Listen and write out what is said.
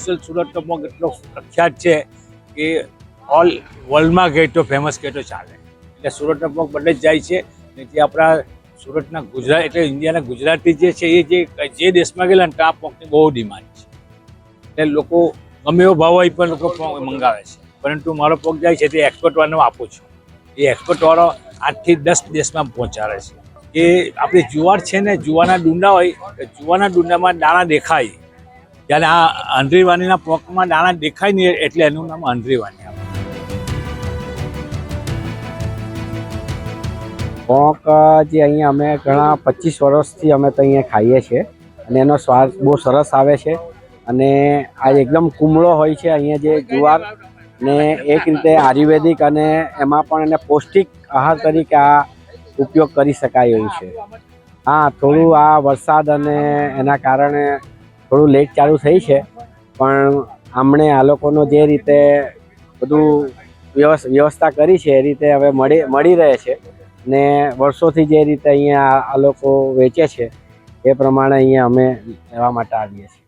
Special સુરતનો મગ એટલો પ્રખ્યાત છે કે ઓલ વર્લ્ડમાં કહે તો ફેમસ કહે તો ચાલે. એટલે સુરતનો મગ બને જ જાય છે ને જે આપણા સુરતના ગુજરાત એટલે ઇન્ડિયાના ગુજરાતી જે છે એ જે દેશમાં ગયેલા ને ત્યાં મગની બહુ ડિમાન્ડ છે. એટલે લોકો ગમે એવો ભાવ હોય પણ લોકો મંગાવે છે. પરંતુ મારો પગ જાય છે તે એક્સપોર્ટવાળાને આપું છું. એ એક્સપોર્ટવાળો 8 થી 10 દેશમાં પહોંચાડે છે. કે આપણી જુવાર છે ને, જુવારના ડુંડા હોય, જુવારના ડુંડામાં દાણા દેખાય. જ્યારે આ અંધરીવાણીના પોકમાં દાણા દેખાય નહીં એટલે એનું નામ અંધરીવાણી આવે. પોંક જે અહીંયા અમે ઘણા 25 વર્ષથી અમે તો અહીંયા ખાઈએ છીએ અને એનો સ્વાદ બહુ સરસ આવે છે. અને આ એકદમ કુમળો હોય છે અહીંયા જે જુવાર, ને એક રીતે આયુર્વેદિક અને એમાં પણ એને પૌષ્ટિક આહાર તરીકે આ ઉપયોગ કરી શકાય એવું છે. હા, થોડું આ વરસાદ અને એના કારણે થોડું લેટ ચાલુ થઈ છે, પણ આમણે આ લોકોનો જે રીતે બધું વ્યવસ્થા કરી છે એ રીતે હવે મળી રહે છે. ને વર્ષોથી જે રીતે અહીંયા આ લોકો વેચે છે એ પ્રમાણે અહીંયા અમે લેવા માટે આવીએ છીએ.